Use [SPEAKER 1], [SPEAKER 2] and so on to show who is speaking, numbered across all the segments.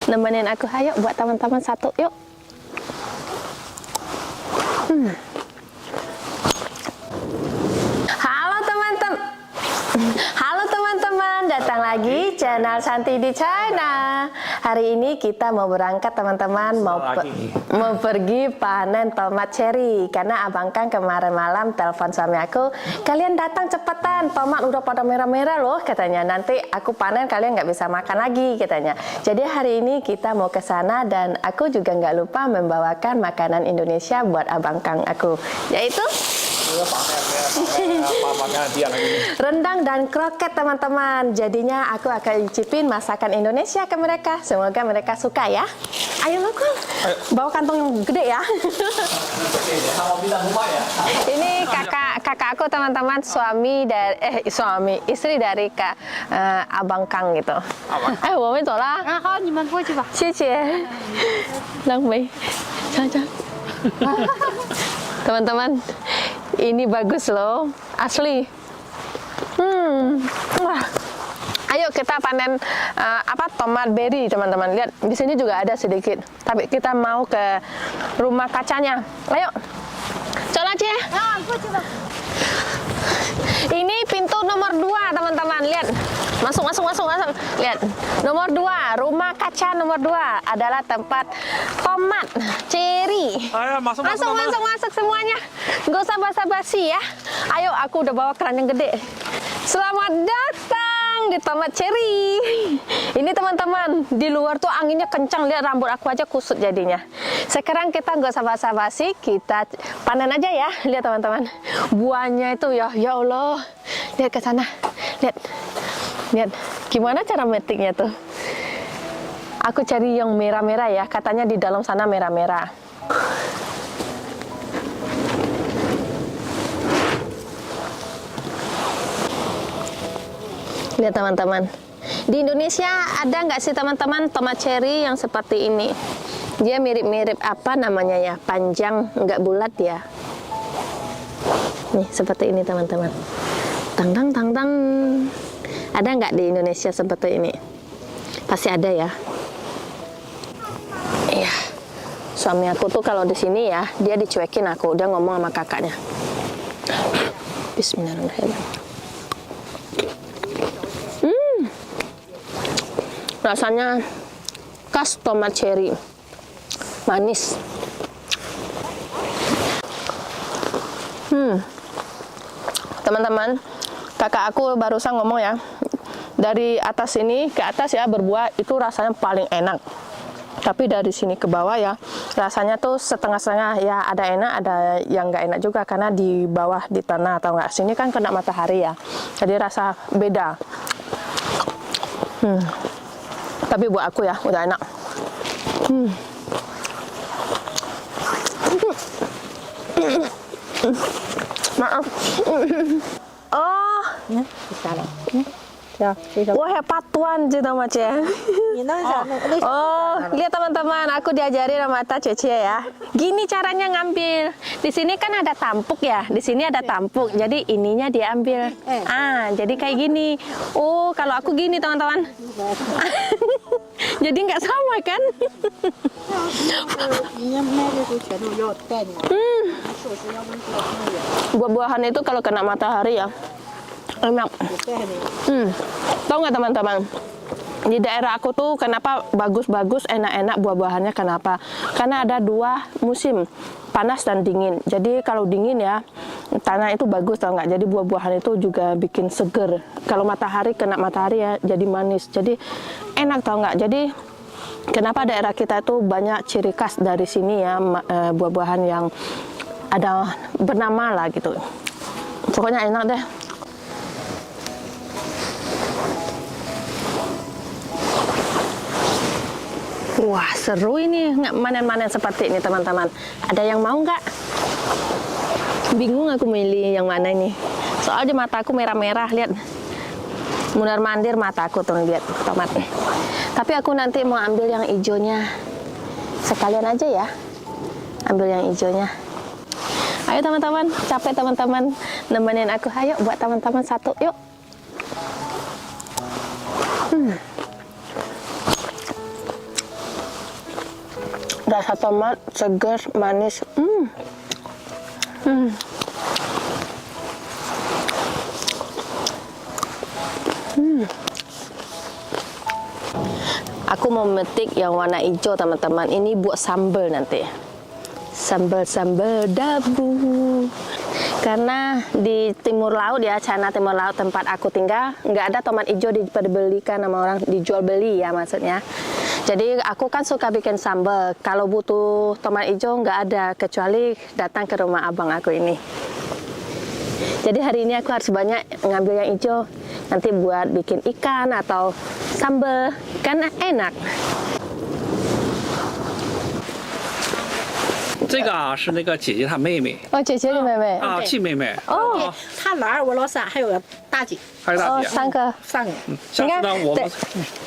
[SPEAKER 1] Nemenin aku, ayo buat teman-teman satu, yuk. Halo teman-teman, datang lagi channel Santi di China. Hari ini kita mau berangkat teman-teman, mau pergi panen tomat cherry. Karena abang Kang kemarin malam telepon suami aku, kalian datang cepetan, tomat udah pada merah-merah loh katanya. Nanti aku panen kalian nggak bisa makan lagi katanya. Jadi hari ini kita mau ke sana dan aku juga nggak lupa membawakan makanan Indonesia buat abang Kang aku, yaitu rendang dan kroket teman-teman. Jadinya aku akan icipin masakan Indonesia ke mereka. Semoga mereka suka ya. Ayo lo Kang, bawa kantong yang gede ya. Ini kakak aku teman-teman, istri dari abang Kang gitu. Ayo, 我们走啦。好，你们过去吧。谢谢。浪费，jangan. Teman-teman, ini bagus loh, asli. Wah. Ayo kita panen tomat berry teman-teman. Lihat di sini juga ada sedikit. Tapi kita mau ke rumah kacanya. Ayo. Coba aja. Ini pintu nomor 2 teman-teman. Lihat. Masuk. Lihat. Nomor 2, rumah kaca nomor 2 adalah tempat tomat cherry. Ayo, masuk semuanya. Gak usah basa-basi ya. Ayo, aku udah bawa keran yang gede. Selamat datang di tomat cherry. Ini teman-teman, di luar tuh anginnya kencang. Lihat rambut aku aja kusut jadinya. Sekarang kita gak usah basa-basi, kita panen aja ya. Lihat teman-teman, buahnya itu ya Allah. Lihat ke sana. Lihat, gimana cara metiknya tuh? Aku cari yang merah-merah ya, katanya di dalam sana merah-merah. Lihat teman-teman, di Indonesia ada nggak sih teman-teman tomat cherry yang seperti ini? Dia mirip-mirip apa namanya ya, panjang, nggak bulat ya. Nih, seperti ini teman-teman. Tang. Ada nggak di Indonesia seperti ini? Pasti ada ya. Iya. Suami aku tuh kalau di sini ya, dia dicuekin aku. Dia ngomong sama kakaknya. Bismillahirrahmanirrahim. Rasanya khas tomat cherry. Manis. Teman-teman, kakak aku barusan ngomong ya, dari atas ini ke atas ya berbuah itu rasanya paling enak. Tapi dari sini ke bawah ya rasanya tuh setengah-setengah ya, ada enak ada yang nggak enak juga karena di bawah di tanah atau nggak, sini kan kena matahari ya, jadi rasa beda. Tapi buat aku ya udah enak. Maaf. Oh, wah hebat tuan jadi macam. Oh, lihat teman-teman, aku diajarin sama Ata Cece ya. Gini caranya ngambil. Di sini kan ada tampuk ya. Di sini ada tampuk. Jadi ininya diambil. Jadi kayak gini. Oh, kalau aku gini teman-teman. Jadi nggak sama kan? Buah-buahan itu kalau kena matahari ya enak. Tahu nggak teman-teman? Di daerah aku tuh kenapa bagus-bagus, enak-enak buah-buahannya kenapa? Karena ada 2 musim, panas dan dingin. Jadi kalau dingin ya tanah itu bagus, tau nggak? Jadi buah-buahan itu juga bikin seger. Kalau matahari kena matahari ya jadi manis. Jadi enak, tau nggak? Jadi kenapa daerah kita itu banyak ciri khas dari sini ya, buah-buahan yang ada bernama lah gitu. Pokoknya enak deh. Wah seru ini manen-manen seperti ini teman-teman. Ada yang mau nggak? Bingung aku milih yang mana ini. Soalnya mataku merah-merah, lihat. Mundar-mandir mataku tuh lihat tomatnya. Tapi aku nanti mau ambil yang hijaunya. Sekalian aja ya. Ambil yang hijaunya. Ayo teman-teman, capek teman-teman nemenin aku. Ayo buat teman-teman satu, yuk. Rasa tomat segar, manis. Aku mau metik yang warna hijau teman-teman. Ini buat sambal nanti. Sambal dabu. Karena di timur laut ya, China timur laut tempat aku tinggal, nggak ada tomat hijau dibelikan sama orang, dijual beli ya maksudnya. Jadi aku kan suka bikin sambal. Kalau butuh tomat hijau nggak ada, kecuali datang ke rumah abang aku ini. Jadi hari ini aku harus banyak ngambil yang hijau. Nanti buat bikin ikan atau sambal, kan enak.
[SPEAKER 2] 这个啊是那个姐姐她妹妹
[SPEAKER 1] 哦，姐姐的妹妹。
[SPEAKER 2] 啊，亲妹妹，
[SPEAKER 1] 哦，
[SPEAKER 3] 他老二，我老三，还有个大姐，
[SPEAKER 1] 哦，
[SPEAKER 2] 还是大姐。
[SPEAKER 1] 三个。
[SPEAKER 3] 三个。
[SPEAKER 2] 下次呢，我们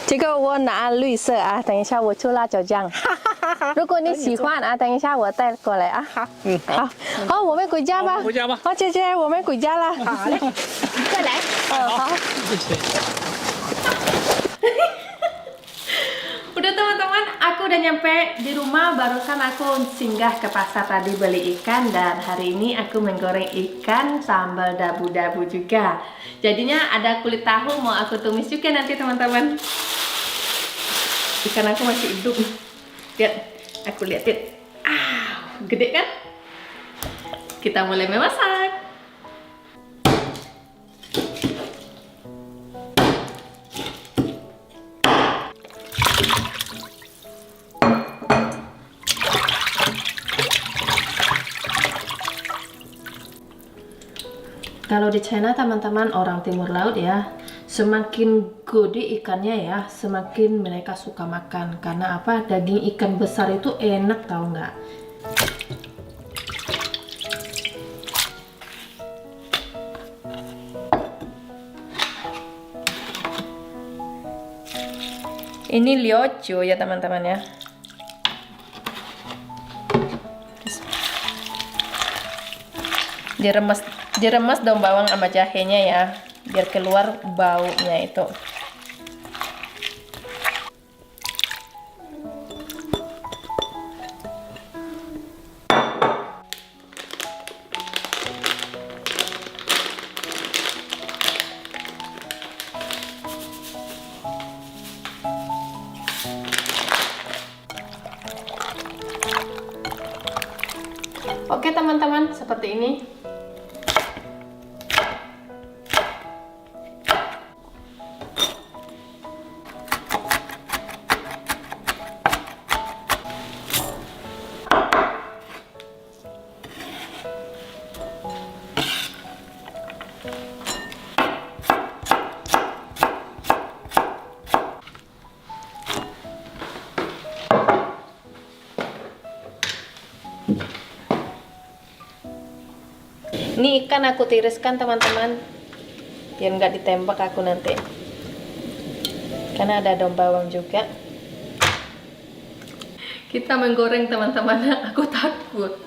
[SPEAKER 1] 这个我拿绿色啊，等一下我出辣椒酱。如果你喜欢啊，等一下我带过来啊。好，好，好，我们回家吧。
[SPEAKER 2] 回家吧。
[SPEAKER 1] 好，姐姐，我们回家了。
[SPEAKER 3] 好嘞，再来。
[SPEAKER 1] 好。Udah teman-teman, aku udah nyampe di rumah. Barusan aku singgah ke pasar tadi beli ikan. Dan hari ini aku menggoreng ikan sambal dabu-dabu juga. Jadinya ada kulit tahu mau aku tumis juga nanti teman-teman. Ikan aku masih hidup. Lihat, aku liatin. Gede kan? Kita mulai memasak. Kalau di China teman-teman, orang timur laut ya, semakin gede ikannya ya, semakin mereka suka makan. Karena apa? Daging ikan besar itu enak, tahu nggak? Ini lioco ya teman-teman ya. Diremes daun bawang sama jahenya ya, biar keluar baunya itu. Oke teman-teman, seperti ini. Ini ikan aku tiriskan teman-teman, biar nggak ditembak aku nanti. Karena ada daun bawang juga. Kita menggoreng teman-teman, aku takut.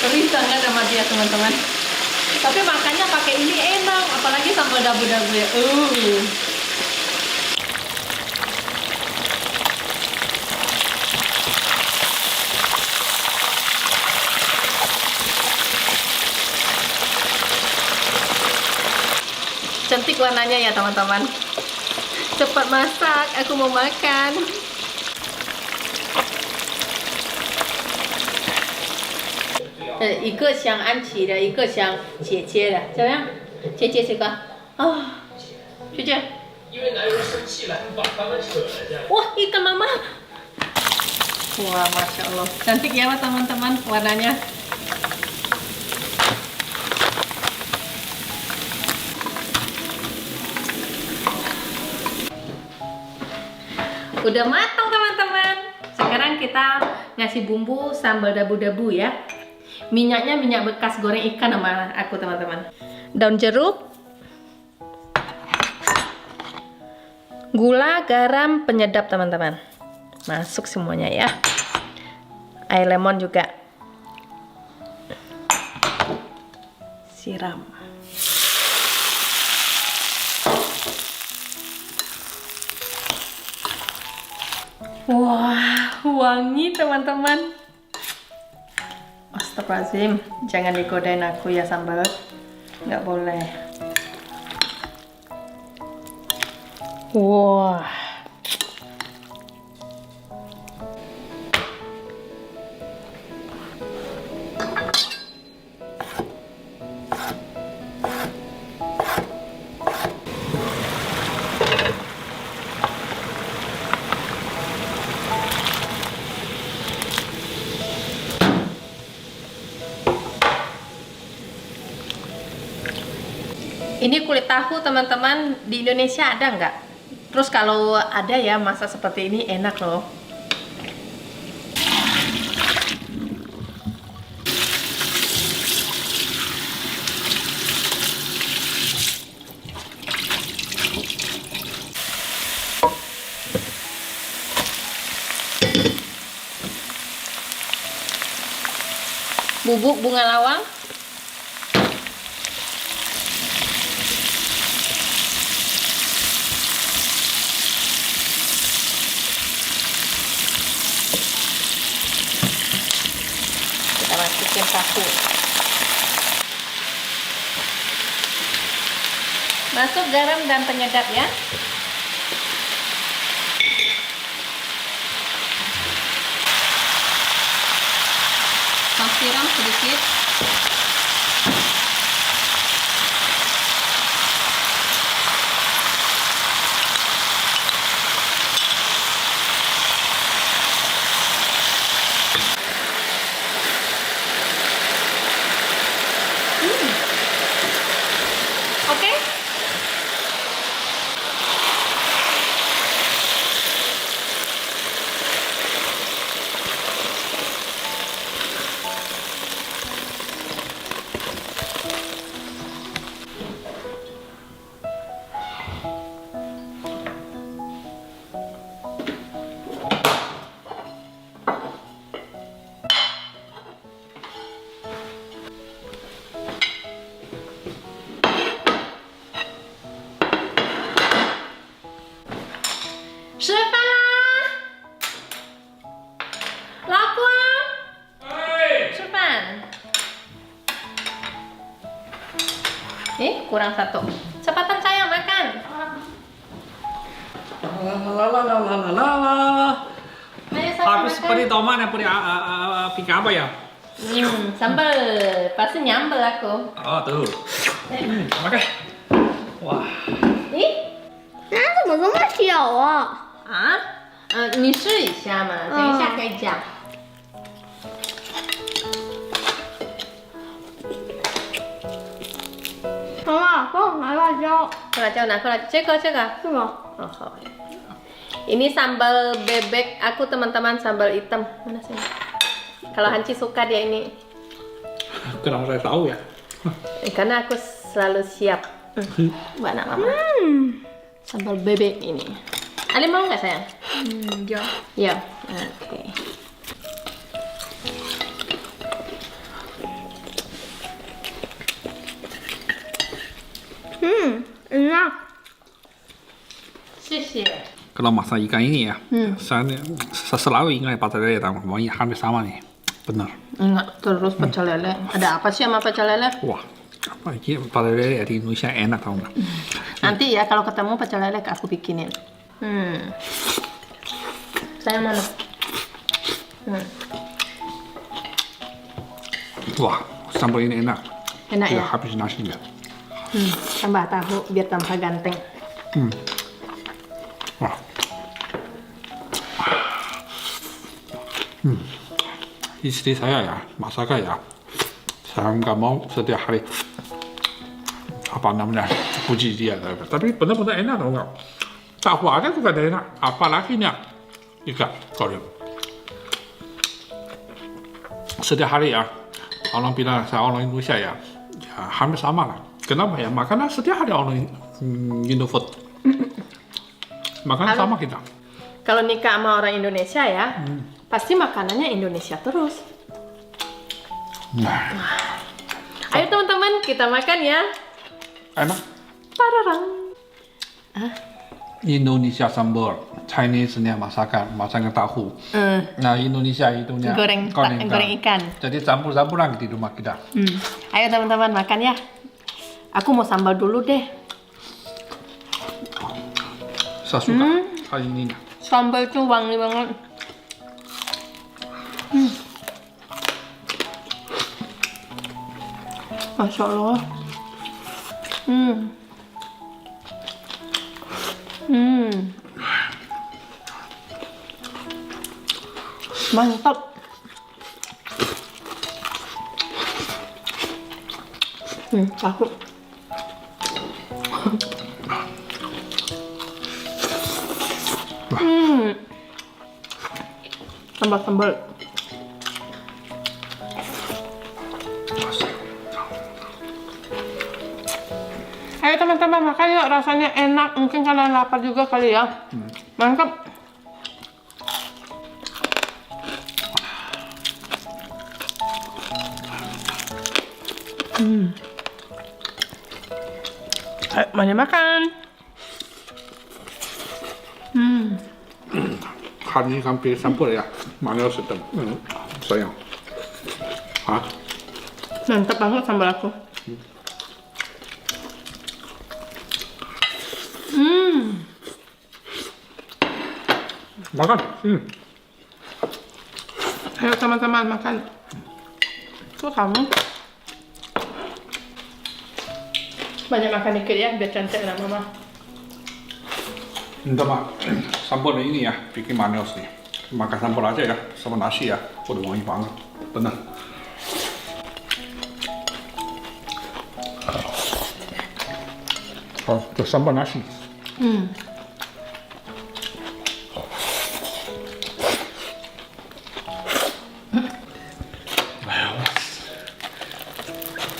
[SPEAKER 1] Ngeri sangat sama dia teman-teman. Tapi makannya pakai ini enak, apalagi sambal dabu-dabu ya. Cantik warnanya ya teman-teman. Cepat masak, aku mau makan. Ika xiang Anqi的，一个xiang姐姐的，怎么样？姐姐这个啊，姐姐。因为男人生气了，把他们扯了这样。Wah, ikan mama. Wah, masya Allah, cantik ya teman-teman warnanya. Udah matang teman-teman. Sekarang kita ngasih bumbu sambal dabu-dabu ya. Minyaknya minyak bekas goreng ikan sama aku teman-teman. Daun jeruk, gula, garam, penyedap teman-teman. Masuk semuanya ya. Air lemon juga. siram. Wah, wangi teman-teman. Astagfirullahaladzim, jangan digodain aku ya sambal. Nggak boleh. Wah. Ini kulit tahu teman-teman, di Indonesia ada nggak? Terus kalau ada ya, masak seperti ini enak loh. Bubuk bunga lawang. Masukin tahu. Masuk garam dan penyedap ya. Siram sedikit. Oke. Kurang satu. Cepatan sayang makan. Ayo sayang
[SPEAKER 2] Habis
[SPEAKER 1] makan.
[SPEAKER 2] beli tomat yang beli bikin apa ya?
[SPEAKER 1] Sambal. Pasti nyambel aku.
[SPEAKER 2] Oh tuh. Makan. Wah.
[SPEAKER 1] Ih?
[SPEAKER 3] 那怎么这么小啊？
[SPEAKER 1] 啊？你试一下嘛，等一下可以讲。
[SPEAKER 3] 妈妈，帮我拿辣椒。
[SPEAKER 1] Nah, cek.
[SPEAKER 3] 是吗？
[SPEAKER 1] Oh, ini sambal bebek aku teman-teman, sambal hitam. Mana sih? Kalau Hanci suka dia ini.
[SPEAKER 2] Kenapa saya tahu ya?
[SPEAKER 1] Karena aku selalu siap. Buat anak mama. Sambal bebek ini. Ali mau nggak sayang?
[SPEAKER 3] Ya.
[SPEAKER 1] Ya. Oke.
[SPEAKER 3] Enak.
[SPEAKER 1] 谢谢。
[SPEAKER 2] Kalau masak ikan ini ya, saya selalu ingat pecel lele dan wangi hampir sama nih. Benar.
[SPEAKER 1] Ingat terus pecel lele. Ada apa sih sama pecel lele?
[SPEAKER 2] Wah, apa ini pecel lele di Indonesia enak tau nggak?
[SPEAKER 1] Nanti ya kalau ketemu pecel lele aku bikinin. Sayang mana?
[SPEAKER 2] Wah, sambal ini enak.
[SPEAKER 1] Enak ya?
[SPEAKER 2] Habis nasinya.
[SPEAKER 1] Tambah tahu biar tambah ganteng.
[SPEAKER 2] Wah. Istri saya ya, masakan ya. Saya nggak mau setiap hari apa namanya puji dia, tapi benar-benar enak tau nggak? Tahu aja juga enak, apalagi nya ikan goreng. Setiap hari ya, orang bilang saya orang Indonesia ya, ya hampir sama lah. Kenapa ya? Makanan setiap hari orang Indofood. Makanan sama kita.
[SPEAKER 1] Kalau nikah sama orang Indonesia ya, pasti makanannya Indonesia terus.
[SPEAKER 2] Nah,
[SPEAKER 1] Ayo teman-teman, kita makan ya.
[SPEAKER 2] Enak.
[SPEAKER 1] Tararang.
[SPEAKER 2] Indonesia sambal, Chinese-nya masakan tahu. Nah, Indonesia itunya
[SPEAKER 1] Goreng ikan.
[SPEAKER 2] Jadi campur-campuran di rumah kita.
[SPEAKER 1] Ayo teman-teman makan ya. Aku mau sambal dulu deh.
[SPEAKER 2] Saya suka hari ini.
[SPEAKER 1] Sambal itu wangi banget. Masya Allah. Mantap. Takut. Sambal-sambal. Ayo teman-teman makan yuk, rasanya enak. Mungkin kalian lapar juga kali ya. Mantap. Ayo, mari makan.
[SPEAKER 2] Hari ini hampir campur ya, mana sedang. Sayang.
[SPEAKER 1] Mantap banget sambal aku.
[SPEAKER 2] Makan.
[SPEAKER 1] Ayo teman-teman makan. Tuh kamu. Banyak makan dikit ya, biar cantik lah mama.
[SPEAKER 2] Entah mak, sambal ini ya bikin manis nih. Makan sambal aja ya, sama nasi ya. Udah wangi banget, benar. Oh, itu sambal nasi.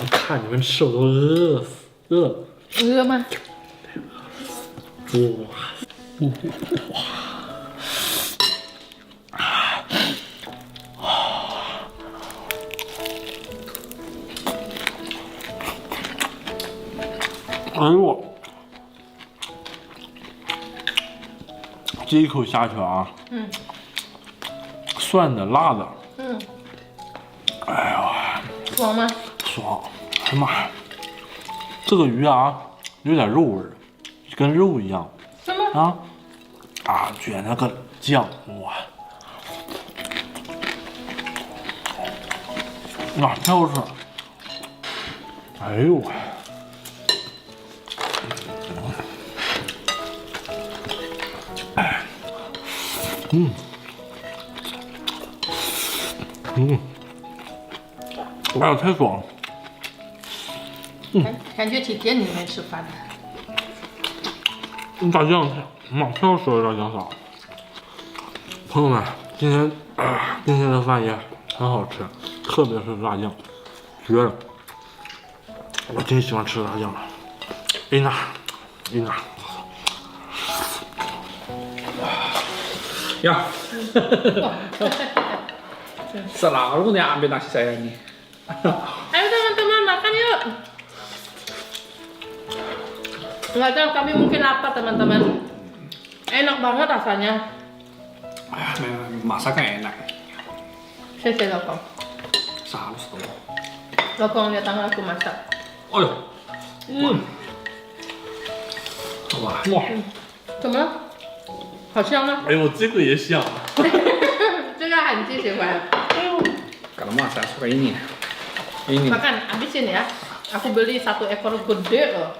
[SPEAKER 4] 我看你们吃我都饿死，饿。
[SPEAKER 1] 吗？
[SPEAKER 4] 哎呦，这一口下去啊，蒜的、辣的，
[SPEAKER 1] 爽吗？
[SPEAKER 4] 爽！哎呀妈呀，这个鱼啊，有点肉味儿，跟肉一样
[SPEAKER 1] 是吗？
[SPEAKER 4] 卷那个酱，哇，太好吃了！哎呦我。哎呀，太爽了！
[SPEAKER 1] 感觉几天你没吃饭了。
[SPEAKER 4] 大酱，太好吃了，大酱嫂。朋友们，今天的饭也很好吃，特别是辣酱，绝了！我挺喜欢吃辣酱的。琳达，
[SPEAKER 2] 呀，selalu nih ambil nasi saya nih.
[SPEAKER 1] Ayo teman-teman makan yuk. Nggak tahu, kami mungkin lapar teman-teman. Enak banget rasanya.
[SPEAKER 2] Masaknya enak.
[SPEAKER 1] Saya lokong.
[SPEAKER 2] Saus tuh.
[SPEAKER 1] Lokong lihat tangan aku masak.
[SPEAKER 2] Oh ya. Wah.
[SPEAKER 1] 怎么了？好香吗？
[SPEAKER 4] 哎呦，这个也香。
[SPEAKER 1] 这个很喜欢。
[SPEAKER 2] Kalau mah saya suka ini. Ini.
[SPEAKER 1] Makan, habisin ya. Aku beli 1 ekor gede loh.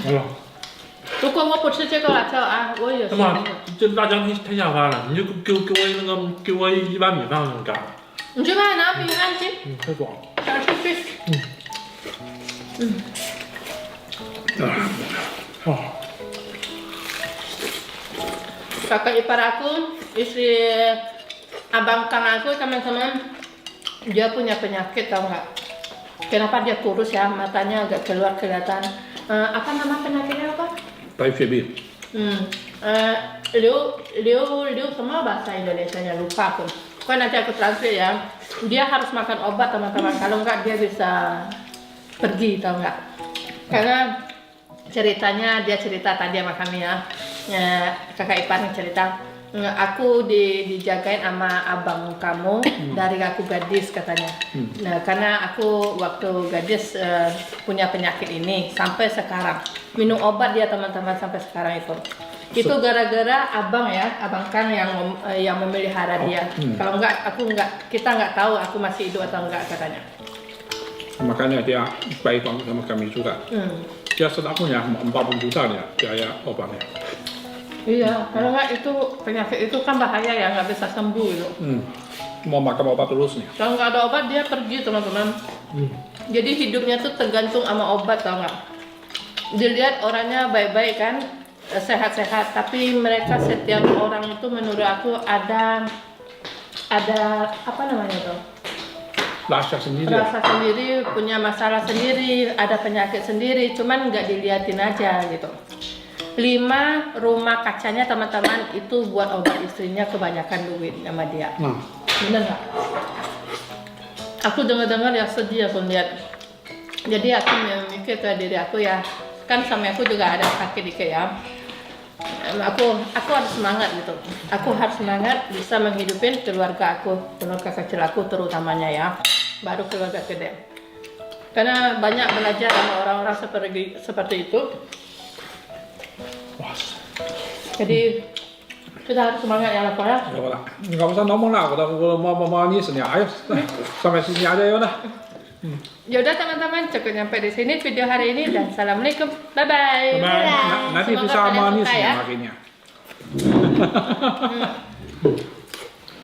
[SPEAKER 4] 哎呦，
[SPEAKER 1] 如果我不吃这个辣椒啊，我也是
[SPEAKER 4] 他妈
[SPEAKER 1] 那个。
[SPEAKER 4] 这辣酱太下饭了，你就给我一碗米饭那种干。
[SPEAKER 1] 你去帮拿饼干去，
[SPEAKER 4] 太爽了。
[SPEAKER 1] 想吃去。Kakak ipar aku, istri abang kang aku teman-teman, dia punya penyakit tau nggak? Kenapa dia kurus ya, matanya agak keluar kelihatan. Apa nama penyakitnya apa?
[SPEAKER 2] Diabetes.
[SPEAKER 1] Liu sama bahasa Indonesianya lupa aku.
[SPEAKER 5] Pokoknya nanti aku transfer ya. Dia harus makan obat teman-teman. Kalau enggak dia bisa pergi, tau enggak? Karena ceritanya dia cerita tadi sama kami ya, kakak ipar yang cerita, aku dijagain sama abang kamu dari aku gadis katanya. Nah karena aku waktu gadis punya penyakit ini sampai sekarang minum obat dia teman-teman sampai sekarang itu gara-gara abang ya, abang kan yang memelihara dia. Kalau enggak kita nggak tahu aku masih hidup atau enggak katanya.
[SPEAKER 2] Makanya dia baik banget sama kami juga. Dia setahunnya 40 juta dia biaya obatnya.
[SPEAKER 5] Iya, kalau nggak itu penyakit itu kan bahaya ya, nggak bisa sembuh itu.
[SPEAKER 2] Mau makan obat terus nih.
[SPEAKER 5] Kalau nggak ada obat dia pergi teman-teman. Jadi hidupnya tuh tergantung sama obat, tau nggak? Dilihat orangnya baik-baik kan, sehat-sehat, tapi mereka setiap orang itu menurut aku ada apa namanya tuh?
[SPEAKER 2] Rasa sendiri.
[SPEAKER 5] Rasa sendiri, punya masalah sendiri, ada penyakit sendiri, cuman nggak diliatin aja gitu. 5 rumah kacanya teman-teman itu buat obat istrinya kebanyakan duit sama dia. Bener nggak? Aku dengar-dengar ya sedih aku lihat. Jadi aku mikir ke diri aku ya, kan sama aku juga ada sakit dikit ya. Aku harus semangat gitu. Aku harus semangat bisa menghidupin keluarga kecil aku terutamanya ya. Baru keluarga gede. Karena banyak belajar sama orang-orang seperti itu. Jadi kita harus semangat ya Pak ya.
[SPEAKER 2] Nggak usah ngomong lah, udah mau nih sini. Ayo sampai sini aja ya udah.
[SPEAKER 5] Yaudah teman-teman, cukup sampai di sini video hari ini dan assalamualaikum, bye bye.
[SPEAKER 2] Nanti
[SPEAKER 5] Semoga
[SPEAKER 2] bisa
[SPEAKER 5] kalian
[SPEAKER 2] manis
[SPEAKER 5] suka
[SPEAKER 2] nih
[SPEAKER 5] ya.
[SPEAKER 2] makinnya.